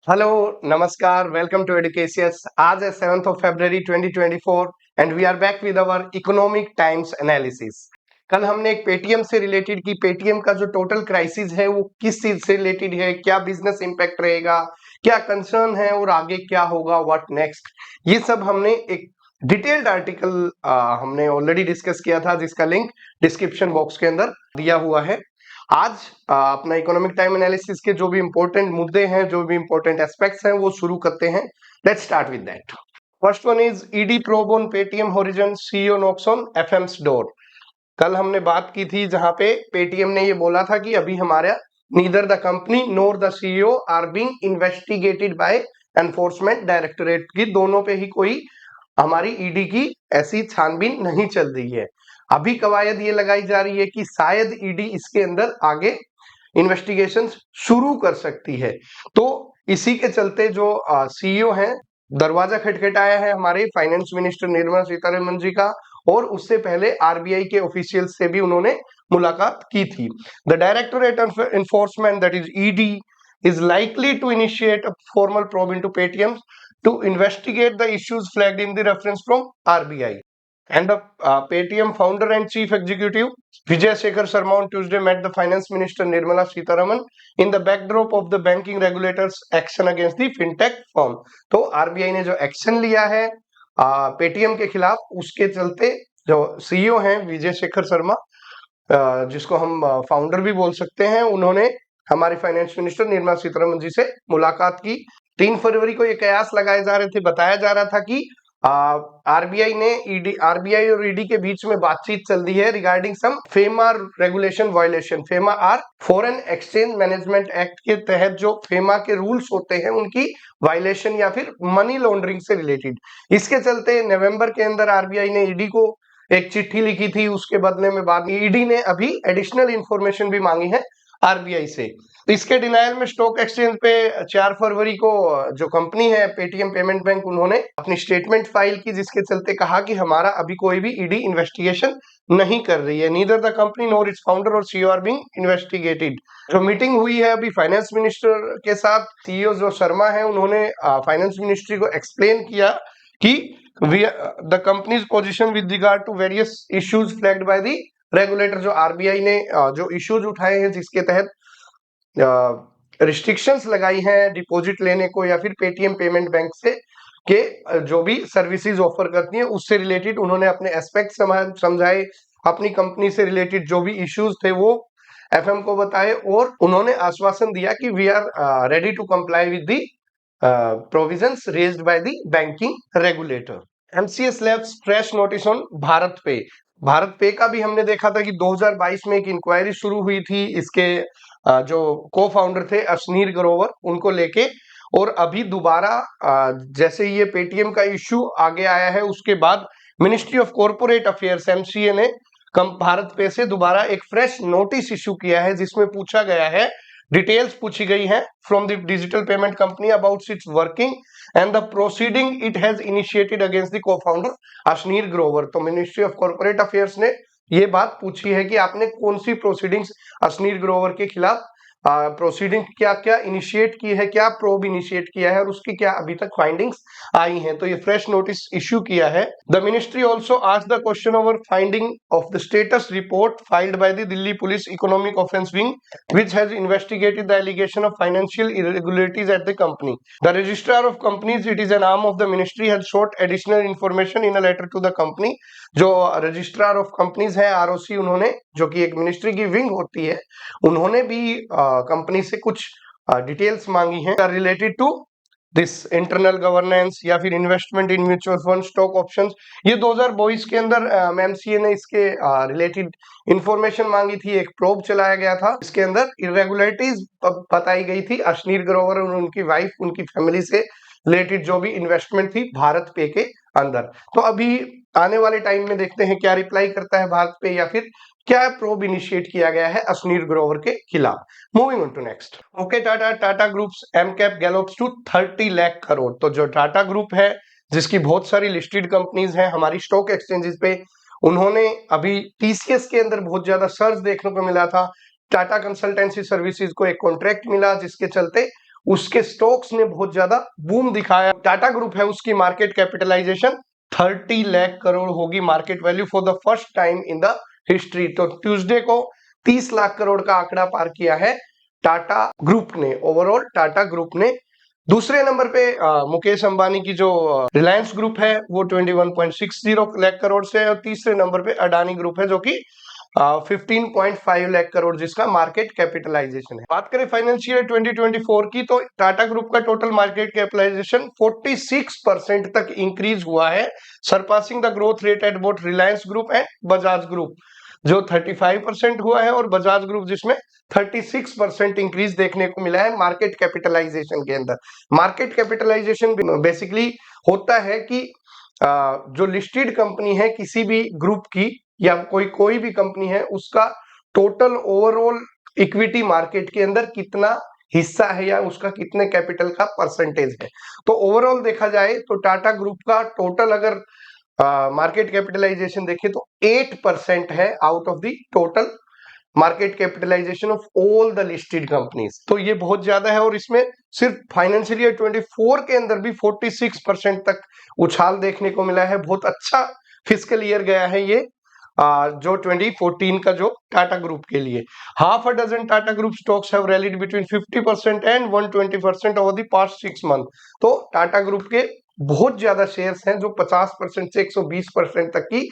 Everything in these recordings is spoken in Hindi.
हेलो, नमस्कार, वेलकम टू एडुकेशियस। आज है 7th of February 2024 and we are back with our Economic Times analysis. कल हमने एक पेटीएम से रिलेटेड की पेटीएम का जो टोटल क्राइसिस है वो किस चीज से रिलेटेड है, क्या बिजनेस इंपैक्ट रहेगा, क्या कंसर्न है और आगे क्या होगा, व्हाट नेक्स्ट, ये सब हमने एक डिटेल्ड आर्टिकल हमने ऑलरेडी डिस्कस किया था जिसका लिंक डिस्क्रिप्शन बॉक्स के अंदर दिया हुआ है। आज अपना इकोनॉमिक टाइम एनालिसिस के जो भी इंपॉर्टेंट मुद्दे हैं, जो भी इंपॉर्टेंट एस्पेक्ट्स हैं, वो शुरू करते हैं। Let's start with that. First one is ED probe on Paytm horizon, CEO knocks on FM's door. कल हमने बात की थी जहां पे पेटीएम ने ये बोला था कि अभी हमारा neither the company NOR the CEO R being investigated by enforcement directorate, की दोनों पे ही कोई हमारी ईडी की ऐसी छानबीन नहीं चल रही है। अभी कवायद ये लगाई जा रही है कि शायद ईडी इसके अंदर आगे इन्वेस्टिगेशंस शुरू कर सकती है। तो इसी के चलते जो सीईओ हैं, दरवाजा खटखटाया है हमारे फाइनेंस मिनिस्टर निर्मला सीतारमण जी का, और उससे पहले आरबीआई के ऑफिशियल से भी उन्होंने मुलाकात की थी। The directorate of enforcement, that is ED, is likely to initiate a formal probe into Paytm to investigate the issues flagged in the reference from RBI. And the Paytm founder and chief executive Vijay Shekhar Sharma on Tuesday met the finance minister Nirmala Sitharaman in the backdrop of the banking regulators action against the fintech firm. तो RBI ने जो एक्शन लिया है पेटीएम के खिलाफ, उसके चलते जो सीईओ हैं विजय शेखर शर्मा, जिसको हम फाउंडर भी बोल सकते हैं, उन्होंने हमारे फाइनेंस मिनिस्टर निर्मला सीतारमण जी से मुलाकात की। 3 फरवरी को ये कयास लगाए जा रहे थे, बताया जा रहा था कि आरबीआई और ईडी के बीच में बातचीत चल रही है regarding some FEMA regulation violation. FEMA or foreign exchange management act के तहत जो फेमा के रूल्स होते हैं उनकी वायलेशन या फिर मनी लॉन्ड्रिंग से रिलेटेड। इसके चलते नवंबर के अंदर आरबीआई ने ईडी को एक चिट्ठी लिखी थी, उसके बदले में बाद में ईडी ने अभी एडिशनल इंफॉर्मेशन भी मांगी है आरबीआई से। तो इसके डिनायल में स्टॉक एक्सचेंज पे 4 फरवरी को जो कंपनी है पेटीएम पेमेंट बैंक, उन्होंने अपनी स्टेटमेंट फाइल की, जिसके चलते कहा कि हमारा अभी कोई भी ईडी इन्वेस्टिगेशन नहीं कर रही है। Neither the company NOR it's founder और सीईओ आर बीइंग इन्वेस्टिगेटेड। जो मीटिंग हुई है अभी फाइनेंस मिनिस्टर के साथ, सीईओ जो शर्मा है उन्होंने फाइनेंस मिनिस्ट्री को एक्सप्लेन किया कि the company's position with regard to various issues flagged by the regulator। जो आरबीआई ने जो इश्यूज उठाए हैं जिसके तहत रिस्ट्रिक्शंस लगाई हैं डिपॉजिट लेने को या फिर पेटीएम पेमेंट बैंक से के जो भी सर्विसेज ऑफर करती हैं, उससे रिलेटेड उन्होंने अपने एस्पेक्ट समझाए, अपनी कंपनी से रिलेटेड जो भी इश्यूज थे वो एफएम को बताए, और उन्होंने आश्वासन दिया कि we are ready to comply with the provisions raised by the banking regulator। MCA slaps fresh notice on Bharat पे। भारत पे का भी हमने देखा था कि 2022 में एक इंक्वायरी शुरू हुई थी इसके जो को फाउंडर थे अश्नीर ग्रोवर, उनको लेके, और अभी दोबारा जैसे ये पेटीएम का इश्यू आगे आया है उसके बाद ministry of corporate affairs MCA ने भारत पे से दोबारा एक फ्रेश नोटिस इश्यू किया है, जिसमें पूछा गया है, डिटेल्स पूछी गई है from the digital payment company about its working and the proceeding it has initiated against the co-founder Ashneer Grover. तो मिनिस्ट्री ऑफ कॉर्पोरेट अफेयर्स ने ये बात पूछी है कि आपने कौन सी प्रोसीडिंग्स अश्नीर ग्रोवर के खिलाफ प्रोसीडिंग क्या क्या इनिशिएट की है, क्या प्रोब इनिशिएट किया है और उसकी क्या अभी तक फाइंडिंग्स आई हैं। तो ये फ्रेश नोटिस इश्यू किया है। The ministry also asked the question over finding of the status report filed by the Delhi police economic offence wing which has investigated the allegation of financial irregularities at the company. The registrar of companies, it is an arm of the ministry, has sought additional information in a letter to the company। जो रजिस्ट्रार ऑफ कंपनीज है आरओसी, उन्होंने, जो कि एक मिनिस्ट्री की विंग होती है, उन्होंने भी कंपनी से कुछ डिटेल्स मांगी हैं related to this internal governance या फिर investment in mutual fund, stock options. ये 2022 के अंदर एमसीए ने इसके रिलेटेड इंफॉर्मेशन मांगी थी, एक प्रोब चलाया गया था, इसके अंदर इरेगुलरिटीज बताई गई थी अश्नीर ग्रोवर और उनकी वाइफ, उनकी फैमिली से रिलेटेड जो भी इन्वेस्टमेंट थी भारत पे के अंदर। तो अभी आने वाले टाइम में देखते हैं क्या रिप्लाई करता है भारत पे, या फिर क्या प्रोब इनिशिएट किया गया है अश्नीर ग्रोवर के खिलाफ। Moving on to next. Okay, Tata group's M cap gallops to 30 lakh crore. तो जो टाटा ग्रुप है, जिसकी बहुत सारी लिस्टेड कंपनीज हैं हमारी स्टॉक एक्सचेंजेस पे, उन्होंने अभी टीसीएस के अंदर बहुत ज्यादा सर्ज देखने को मिला था। टाटा कंसल्टेंसी सर्विसेज को एक कॉन्ट्रैक्ट मिला, जिसके चलते उसके स्टॉक्स ने बहुत ज्यादा बूम दिखाया। टाटा ग्रुप है, उसकी मार्केट कैपिटलाइजेशन 30 लाख करोड़ होगी market value for the first time in the history. तो ट्यूसडे को 30 लाख करोड़ का आंकड़ा पार किया है टाटा ग्रुप ने, ओवरऑल टाटा ग्रुप ने। दूसरे नंबर पे मुकेश अंबानी की जो रिलायंस ग्रुप है वो 21.60 लाख करोड़ से है, और तीसरे नंबर पे अडानी ग्रुप है जो कि 15.5 लाख करोड़ जिसका मार्केट कैपिटलाइजेशन है। बात करें फाइनेंशियल 2024 की, तो टाटा ग्रुप का टोटल मार्केट कैपिटलाइजेशन 46% तक इंक्रीज हुआ है, surpassing the growth rate at both Reliance group and Bajaj group, जो 35% हुआ है, और बजाज ग्रुप जिसमें 36% इंक्रीज देखने को मिला है मार्केट कैपिटलाइजेशन के अंदर। मार्केट कैपिटलाइजेशन बेसिकली होता है कि जो लिस्टेड कंपनी है किसी भी ग्रुप की या कोई भी कंपनी है, उसका टोटल ओवरऑल इक्विटी मार्केट के अंदर कितना हिस्सा है या उसका कितने कैपिटल का परसेंटेज है। तो ओवरऑल देखा जाए तो टाटा ग्रुप का टोटल अगर मार्केट कैपिटलाइजेशन देखें तो 8% है out of the total market capitalisation of all the listed companies. तो ये बहुत ज्यादा है, और इसमें सिर्फ फाइनेंशियल ईयर 24 के अंदर भी 46% तक उछाल देखने को मिला है। बहुत अच्छा फिस्कल ईयर गया है ये जो 2014 का जो टाटा ग्रुप के लिए। Half a dozen Tata group stocks have rallied between 50% and 120% over the past 6 month. तो टाटा ग्रुप के बहुत ज्यादा शेयर्स हैं जो 50% से 120% तक की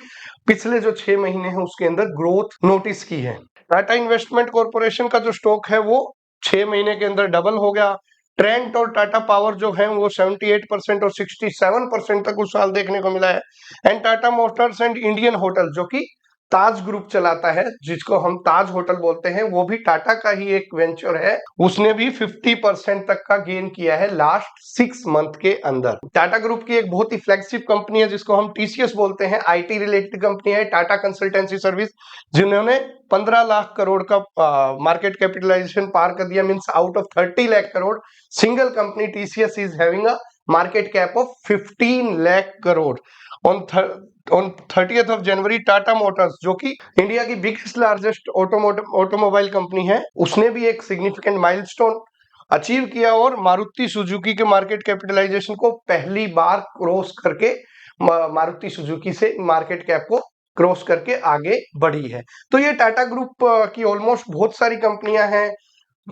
पिछले जो 6 महीने हैं उसके अंदर ग्रोथ नोटिस की है। टाटा इन्वेस्टमेंट कॉर्पोरेशन का जो स्टॉक है वो 6 महीने के अंदर डबल हो गया। ट्रेंट और टाटा पावर जो है वो 78% और 67% तक उछाल देखने को मिला है। And Tata Motors and Indian hotel जो कि ताज ग्रुप चलाता है, जिसको हम ताज होटल बोलते हैं, वो भी टाटा का ही एक वेंचर है, उसने भी 50% तक का गेन किया है लास्ट 6 मंथ के अंदर। टाटा ग्रुप की एक बहुत ही फ्लैगशिप कंपनी है जिसको हम टीसीएस बोलते हैं, आईटी रिलेटेड कंपनी है, टाटा कंसल्टेंसी सर्विस, जिन्होंने 15 लाख करोड़ का मार्केट कैपिटलाइजेशन पार कर दिया, means out of 30 lakh crore single company TCS is having a market cap of 15 lakh crore. On 30th of January Tata Motors जो कि इंडिया की बिगेस्ट लार्जेस्ट ऑटोमोबाइल कंपनी है, उसने भी एक सिग्निफिकेंट माइलस्टोन अचीव किया और मारुति सुजुकी के मार्केट कैपिटलाइजेशन को पहली बार क्रॉस करके मारुति सुजुकी से मार्केट कैप को क्रॉस करके आगे बढ़ी है। तो ये टाटा ग्रुप की ऑलमोस्ट बहुत सारी कंपनियां हैं।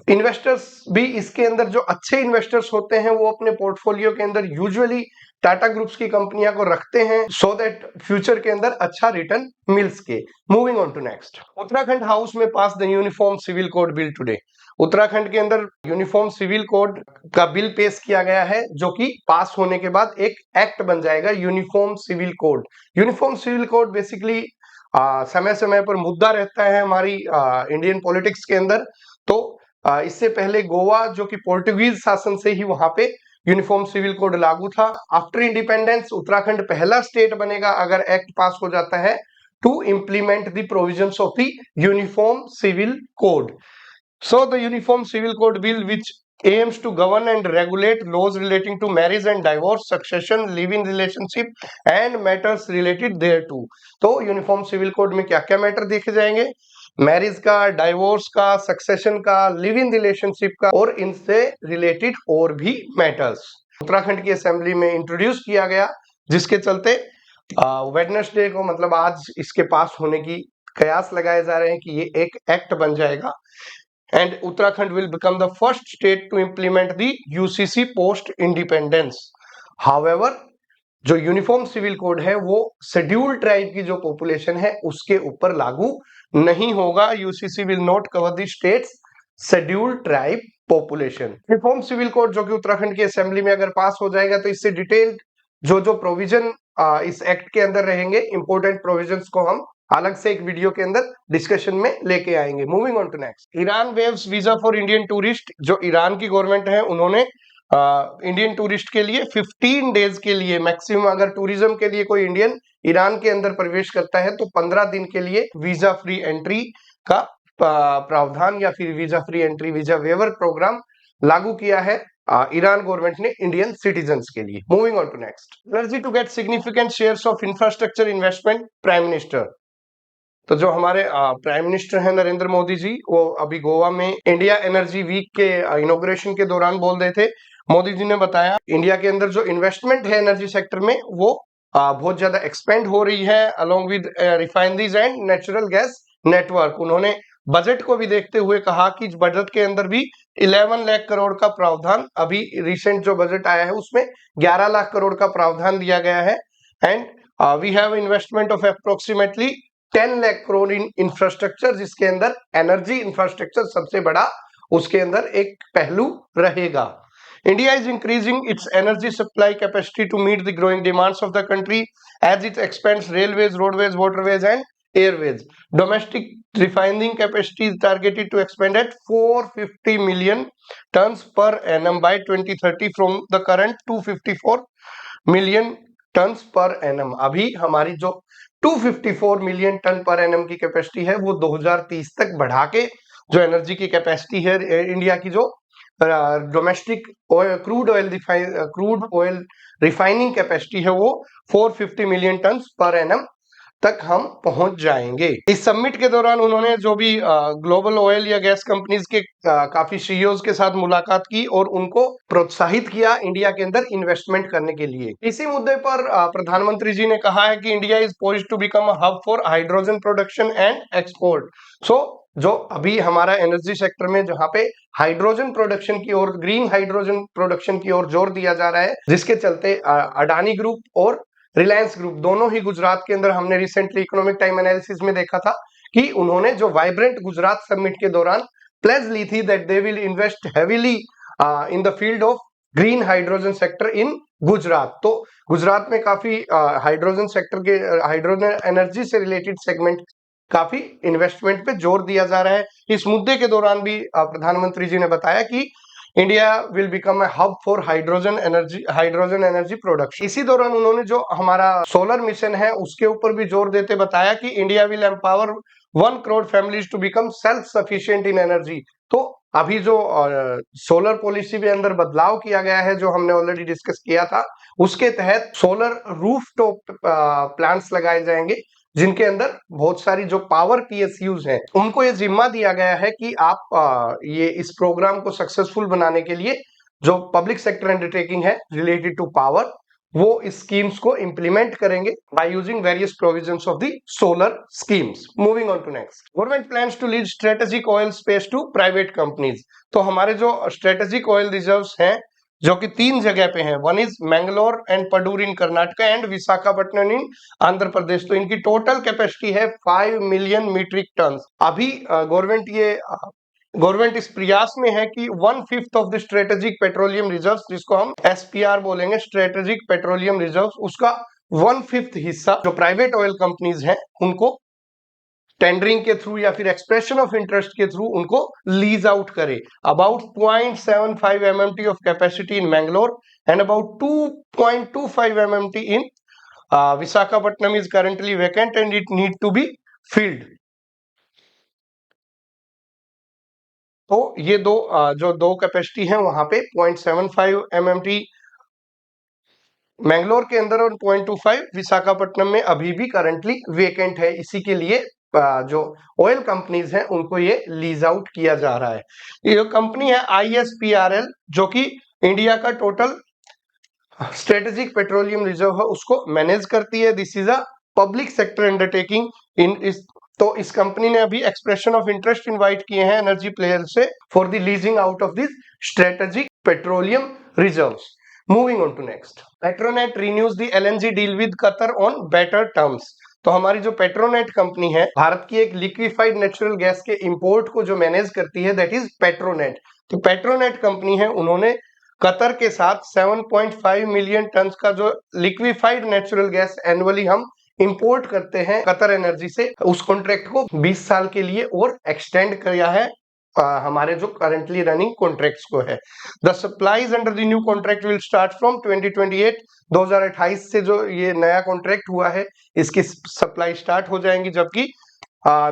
इन्वेस्टर्स भी इसके अंदर, जो अच्छे इन्वेस्टर्स होते हैं वो अपने पोर्टफोलियो के अंदर यूजुअली टाटा ग्रुप्स की कंपनियां को रखते हैं सो दैट फ्यूचर के अंदर अच्छा रिटर्न मिल सके। Moving on to next, Uttarakhand house में pass the uniform civil code bill today. Uttarakhand के अंदर यूनिफॉर्म सिविल कोड का बिल पेश किया गया है जो कि पास होने के बाद एक एक्ट बन जाएगा, uniform civil code. Uniform civil code basically समय समय पर मुद्दा रहता है हमारी इंडियन पॉलिटिक्स के अंदर। तो इससे पहले गोवा जो कि पोर्टुगीज शासन से ही वहां पे यूनिफॉर्म सिविल कोड लागू था। आफ्टर इंडिपेंडेंस उत्तराखंड पहला स्टेट बनेगा अगर एक्ट पास हो जाता है to implement the provisions of the uniform civil code. So the uniform civil code bill which aims to govern and regulate laws relating to marriage and divorce, succession, live-in relationship and matters related thereto। तो यूनिफॉर्म सिविल कोड में क्या क्या मैटर देखे जाएंगे? मैरिज का, डाइवोर्स का, सक्सेशन का, लिव इन रिलेशनशिप का और इनसे रिलेटेड और भी मैटर्स उत्तराखंड की असेंबली में इंट्रोड्यूस किया गया, जिसके चलते वेडनेसडे को, मतलब आज, इसके पास होने की कयास लगाए जा रहे हैं कि ये एक एक्ट बन जाएगा। And Uttarakhand will become the first state to implement the UCC post independence. However जो यूनिफॉर्म सिविल कोड है वो शेड्यूल्ड ट्राइब की जो पॉपुलेशन है उसके ऊपर लागू नहीं होगा। UCC will not cover the states scheduled tribe population. Uniform civil code जो कि उत्तराखंड की असेंबली में अगर पास हो जाएगा तो इससे डिटेल्ड जो जो प्रोविजन इस एक्ट के अंदर रहेंगे, इंपॉर्टेंट प्रोविजंस को हम अलग से एक वीडियो के अंदर डिस्कशन में लेके आएंगे। Moving on to next, Iran waives visa for Indian tourist. जो ईरान की गवर्नमेंट है उन्होंने इंडियन टूरिस्ट के लिए 15 डेज के लिए मैक्सिमम, अगर टूरिज्म के लिए कोई इंडियन ईरान के अंदर प्रवेश करता है तो 15 दिन के लिए वीजा फ्री एंट्री का प्रावधान या फिर visa free entry, visa waiver programme लागू किया है ईरान गवर्नमेंट ने इंडियन सिटीजन्स के लिए। Moving on to next, energy to get significant shares of infrastructure investment, prime minister. तो जो हमारे प्राइम मिनिस्टर हैं नरेंद्र मोदी जी, वो अभी गोवा में इंडिया एनर्जी वीक के इनॉग्रेशन के दौरान बोल रहे थे। मोदी जी ने बताया इंडिया के अंदर जो इन्वेस्टमेंट है एनर्जी सेक्टर में वो बहुत ज्यादा एक्सपेंड हो रही है along with refineries and natural gas network. उन्होंने बजट को भी देखते हुए कहा कि बजट के अंदर भी 11 लाख करोड़ का प्रावधान, अभी रिसेंट जो बजट आया है उसमें 11 लाख करोड़ का प्रावधान दिया गया है। And we have investment of approximately 10 lakh crore in infrastructure, जिसके अंदर एनर्जी इंफ्रास्ट्रक्चर सबसे बड़ा उसके अंदर एक पहलू रहेगा। India is increasing its energy supply capacity to meet the growing demands of the country as it expands railways, roadways, waterways, and airways. Domestic refining capacity is targeted to expand at 450 million tons per annum by 2030 from the current 254 million tons per annum। अभी हमारी जो 254 मिलियन टन पर एनम की कैपेसिटी है वो 2030 तक बढ़ा के जो एनर्जी की कैपेसिटी है इंडिया की, जो domestic crude oil refining capacity है वो 450 मिलियन टन पर एनम तक हम पहुंच जाएंगे। इस समिट के दौरान उन्होंने जो भी ग्लोबल ऑयल या गैस कंपनीज के काफी सीईओज के साथ मुलाकात की और उनको प्रोत्साहित किया इंडिया के अंदर इन्वेस्टमेंट करने के लिए। इसी मुद्दे पर प्रधानमंत्री जी ने कहा है कि India is poised to become a hub for hydrogen production and export. So जो अभी हमारा एनर्जी सेक्टर में जहां पे हाइड्रोजन प्रोडक्शन की ओर, ग्रीन हाइड्रोजन प्रोडक्शन की ओर जोर दिया जा रहा है, जिसके चलते अडानी ग्रुप और रिलायंस ग्रुप दोनों ही गुजरात के अंदर, हमने रिसेंटली इकोनॉमिक टाइम एनालिसिस में देखा था कि उन्होंने जो वाइब्रेंट गुजरात समिट के दौरान प्लेज ली थी that they will invest heavily in the field of green hydrogen sector in Gujarat. तो गुजरात में काफी हाइड्रोजन सेक्टर के, हाइड्रोजन एनर्जी से रिलेटेड सेगमेंट काफी इन्वेस्टमेंट पे जोर दिया जा रहा है। इस मुद्दे के दौरान भी प्रधानमंत्री जी ने बताया कि India will become a hub for hydrogen energy production. इसी दौरान उन्होंने जो हमारा सोलर मिशन है उसके ऊपर भी जोर देते बताया कि India will empower 1 crore families to become self sufficient in energy. तो अभी जो सोलर पॉलिसी के अंदर बदलाव किया गया है, जो हमने ऑलरेडी डिस्कस किया था, उसके तहत सोलर रूफटॉप प्लांट्स लगाए जाएंगे जिनके अंदर बहुत सारी जो पावर पीएसयूज हैं उनको ये जिम्मा दिया गया है कि आप ये इस प्रोग्राम को सक्सेसफुल बनाने के लिए जो पब्लिक सेक्टर अंडरटेकिंग है रिलेटेड टू पावर, वो इस स्कीम्स को इंप्लीमेंट करेंगे by using various provisions of the solar schemes. Moving on to next, government plans to lease strategic oil space to private companies. तो हमारे जो स्ट्रेटेजिक ऑयल रिजर्व्स हैं जो कि 3 जगह पे हैं, one is Mangalore and Padur in Karnataka and Visakhapatnam in Andhra Pradesh. तो इनकी टोटल कैपेसिटी है 5 मिलियन मीट्रिक टन। अभी गवर्नमेंट इस प्रयास में है कि 1/5 of the strategic petroleum reserve, जिसको हम एसपीआर बोलेंगे, स्ट्रेटेजिक पेट्रोलियम रिजर्व, उसका 1/5 हिस्सा जो प्राइवेट ऑयल कंपनीज हैं उनको टेंडरिंग के थ्रू या फिर एक्सप्रेशन ऑफ इंटरेस्ट के थ्रू उनको लीज आउट करे। About 0.75 MMT of capacity in Mangalore and about 2.25 MMT in Visakhapatnam is currently vacant and it need to be filled. तो ये जो दो कैपेसिटी है वहां पे 0.75 MMT मैंगलोर के अंदर और 0.25 विशाखापट्टनम में अभी भी करंटली वेकेंट है। इसी के लिए जो ऑयल कंपनीज हैं उनको ये लीज आउट किया जा रहा है। ये कंपनी है ISPRL जो कि इंडिया का टोटल स्ट्रेटेजिक पेट्रोलियम रिजर्व है उसको मैनेज करती है। This is a public sector undertaking इन इस तो इस कंपनी ने अभी एक्सप्रेशन ऑफ इंटरेस्ट इनवाइट किए हैं एनर्जी प्लेयर से for the leasing out of this strategic petroleum reserves. Moving on to next, Petronet renews the LNG deal with Qatar on better terms. तो हमारी जो पेट्रोनेट कंपनी है भारत की एक लिक्विफाइड नेचुरल गैस के इंपोर्ट को जो मैनेज करती है दैट इज पेट्रोनेट। तो पेट्रोनेट कंपनी है, उन्होंने कतर के साथ 7.5 मिलियन टन का जो लिक्विफाइड नेचुरल गैस एनुअली हम इंपोर्ट करते हैं कतर एनर्जी से, उस कॉन्ट्रैक्ट को 20 साल के लिए और एक्सटेंड किया है हमारे जो करंटली रनिंग कॉन्ट्रैक्ट्स को है। The supplies under the new contract will start from 2028। 2028 से जो ये नया कॉन्ट्रैक्ट हुआ है इसकी सप्लाई स्टार्ट हो जाएंगी, जबकि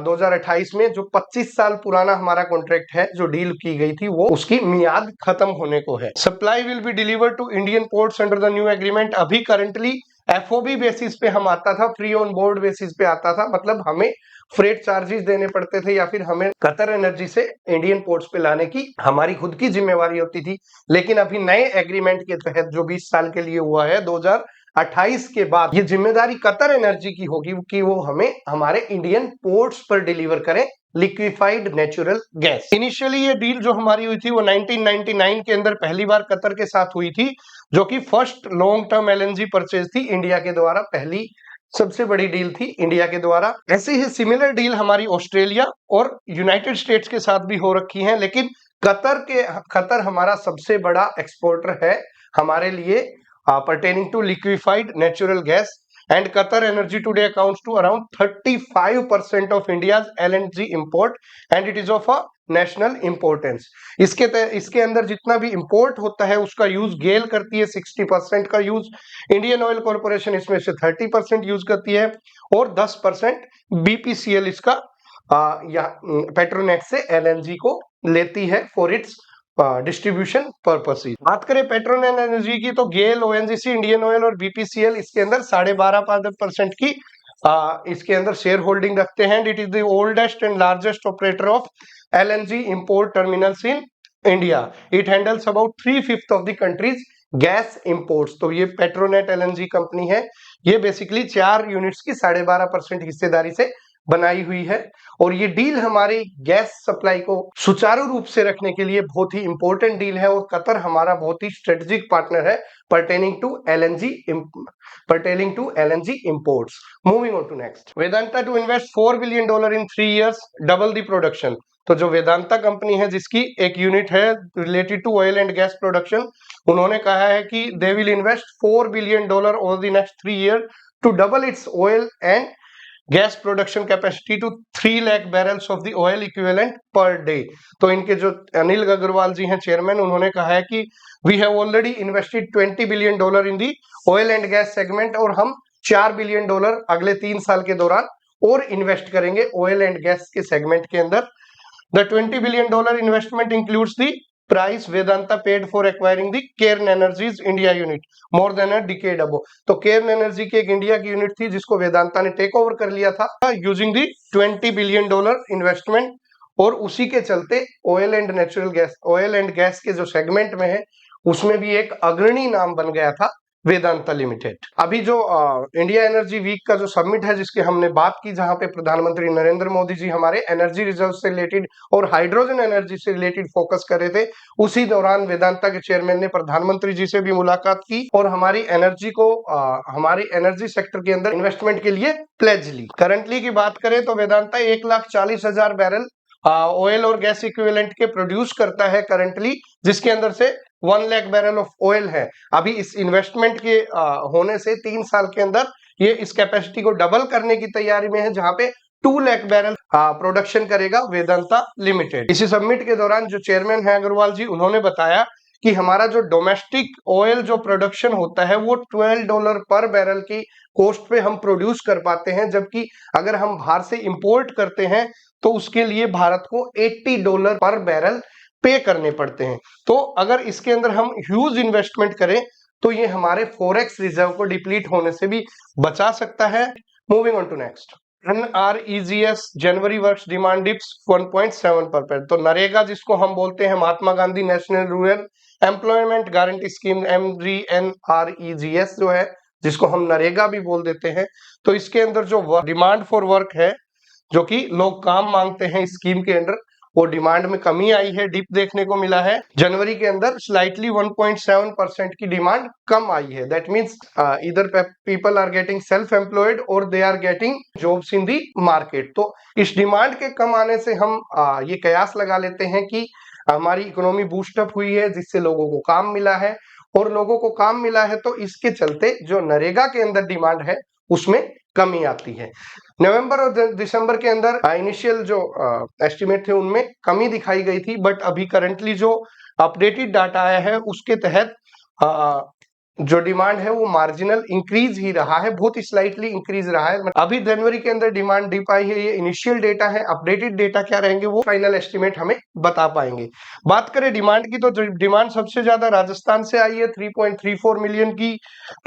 2028 में जो 25 साल पुराना हमारा कॉन्ट्रैक्ट है जो डील की गई थी वो उसकी मियाद खत्म होने को है। Supply will be delivered to Indian ports under the new agreement. अभी करंटली एफओबी बेसिस पे हम आता था, फ्री ऑन बोर्ड बेसिस पे आता था, मतलब हमें फ्रेट चार्जेस देने पड़ते थे या फिर हमें कतर एनर्जी से इंडियन पोर्ट्स पे लाने की हमारी खुद की जिम्मेवारी होती थी। लेकिन अभी नए एग्रीमेंट के तहत जो 20 साल के लिए हुआ है 2028 के बाद, ये जिम्मेदारी कतर एनर्जी की होगी कि वो हमें हमारे इंडियन पोर्ट्स पर डिलीवर करें लिक्विफाइड नेचुरल गैस। इनिशियली ये डील जो हमारी हुई थी वो 1999 के अंदर पहली बार कतर के साथ हुई थी, जो कि first long term LNG purchase थी इंडिया के द्वारा, पहली सबसे बड़ी डील थी इंडिया के द्वारा। ऐसी ही सिमिलर डील हमारी ऑस्ट्रेलिया और यूनाइटेड स्टेट्स के साथ भी हो रखी है, लेकिन कतर हमारा सबसे बड़ा एक्सपोर्टर है हमारे लिए pertaining to liquefied natural gas, and Qatar Energy today accounts to around 35% of India's LNG import, and it is of a national importance. इसके अंदर जितना भी इंपोर्ट होता है उसका यूज गेल करती है 60% का यूज, इंडियन ऑयल कॉर्पोरेशन इसमें से 30% यूज करती है, और 10% बीपीसीएल इसका या पेट्रोनेट से एलएनजी को लेती है फॉर इट्स डिस्ट्रीब्यूशन पर्पस। बात करें पेट्रोनेट एनर्जी की तो गेल, ओएनजीसी, इंडियन ऑयल और बीपीसीएल इसके अंदर 12.5% की इसके अंदर शेयर होल्डिंग रखते हैं। It is the oldest and largest operator of LNG import terminals in India. It handles about 3/5 of the countries gas imports. तो ये पेट्रोनेट एलएनजी कंपनी है, ये बेसिकली 4 यूनिट्स की 12.5% हिस्सेदारी से बनाई हुई है, और ये डील हमारी गैस सप्लाई को सुचारू रूप से रखने के लिए बहुत ही इंपॉर्टेंट डील है, और कतर हमारा बहुत ही स्ट्रेटेजिक पार्टनर है pertaining to LNG imports. Moving on to next, Vedanta to invest $4 billion in 3 years, double the production. तो जो वेदांता कंपनी है जिसकी एक यूनिट है related to oil and gas production, उन्होंने कहा है कि they will invest $4 billion over the next 3 years to double its oil and gas production capacity to 3 lakh barrels of the oil equivalent per day. तो इनके जो अनिल अग्रवाल जी हैं चेयरमैन, उन्होंने कहा है कि we have already invested $20 billion in the oil and gas segment, और हम $4 billion अगले 3 साल के दौरान और इन्वेस्ट करेंगे ऑयल एंड गैस के सेगमेंट के अंदर। The $20 billion investment includes the price Vedanta paid for acquiring the Cairn energies India unit more than a decade ago. तो केर्न एनर्जी की एक इंडिया की यूनिट थी जिसको वेदांता ने टेक ओवर कर लिया था यूजिंग दी $20 billion इन्वेस्टमेंट, और उसी के चलते oil and natural gas, oil and gas के जो सेगमेंट में है उसमें भी एक अग्रणी नाम बन गया था वेदांता लिमिटेड। अभी जो इंडिया एनर्जी वीक का जो समिट है जिसकी हमने बात की, जहां पे प्रधानमंत्री नरेंद्र मोदी जी हमारे एनर्जी रिजर्व से रिलेटेड और हाइड्रोजन एनर्जी से रिलेटेड फोकस कर रहे थे, उसी दौरान वेदांता के चेयरमैन ने प्रधानमंत्री जी से भी मुलाकात की और हमारी एनर्जी को हमारी एनर्जी सेक्टर के अंदर इन्वेस्टमेंट के लिए प्लेज ली। करंटली की बात करें तो वेदांता 1,40,000 बैरल ऑयल और गैस इक्विवेलेंट के प्रोड्यूस करता है करंटली, जिसके अंदर से 1 लाख बैरल ऑफ ऑयल है। अभी इस इन्वेस्टमेंट के होने से 3 साल के अंदर ये इस कैपेसिटी को डबल करने की तैयारी में है, जहां पे 2 लाख बैरल प्रोडक्शन करेगा वेदांता लिमिटेड। इसी समिट के दौरान जो चेयरमैन है अग्रवाल जी, उन्होंने बताया कि हमारा जो डोमेस्टिक ऑयल जो प्रोडक्शन होता है वो $12 पर बैरल की कॉस्ट पे हम प्रोड्यूस कर पाते हैं, जबकि अगर हम बाहर से इंपोर्ट करते हैं तो उसके लिए भारत को $80 पर बैरल पे करने पड़ते हैं। तो अगर इसके अंदर हम ह्यूज इन्वेस्टमेंट करें तो ये हमारे फॉरेक्स रिजर्व को डिप्लीट होने से भी बचा सकता है। Moving on to next, NREGS January works demand dips 1.7%। तो नरेगा जिसको हम बोलते हैं Mahatma Gandhi national rural employment guarantee scheme, NREGS जो है जिसको हम नरेगा भी बोल देते हैं, तो इसके अंदर जो डिमांड फॉर वर्क है, जो कि लोग काम मांगते हैं इस स्कीम के अंदर, वो डिमांड में कमी आई है, डिप देखने को मिला है। जनवरी के अंदर स्लाइटली 1.7% की डिमांड कम आई है। दैट मींस इधर people are getting self employed और they are getting jobs in the market. तो इस डिमांड के कम आने से हम ये कयास लगा लेते हैं कि हमारी इकोनॉमी बूस्टअप हुई है, जिससे लोगों को काम मिला है, और लोगों को काम मिला है तो इसके चलते जो नरेगा के अंदर डिमांड है उसमें कमी आती है। नवंबर और दिसंबर के अंदर इनिशियल जो एस्टिमेट थे उनमें कमी दिखाई गई थी, बट अभी करंटली जो अपडेटेड डाटा आया है उसके तहत जो डिमांड है वो मार्जिनल इंक्रीज ही रहा है, बहुत ही स्लाइटली इंक्रीज रहा है। अभी जनवरी के अंदर डिमांड डिप आई है, ये इनिशियल डेटा है, अपडेटेड डेटा क्या रहेंगे वो फाइनल एस्टिमेट हमें बता पाएंगे। बात करें डिमांड की, तो डिमांड सबसे ज्यादा राजस्थान से आई है 3.34 मिलियन की।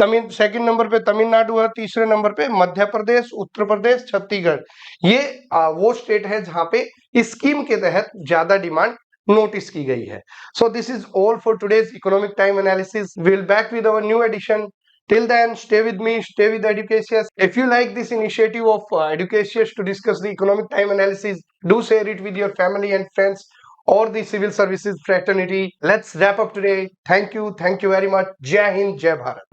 सेकंड नंबर पे तमिलनाडु है, तीसरे नंबर पे मध्य प्रदेश, उत्तर प्रदेश, छत्तीसगढ़। ये वो स्टेट है जहां पे स्कीम के तहत ज्यादा डिमांड नोटिस की गई है। So this is all for today's economic time analysis. We'll back with our new edition. Till then, stay with me, stay with Educatius. If you like this initiative of Educatius to discuss the economic time analysis, do share it with your family and friends or the civil services fraternity. Let's wrap up today. Thank you very much. Jai Hind, Jai Bharat.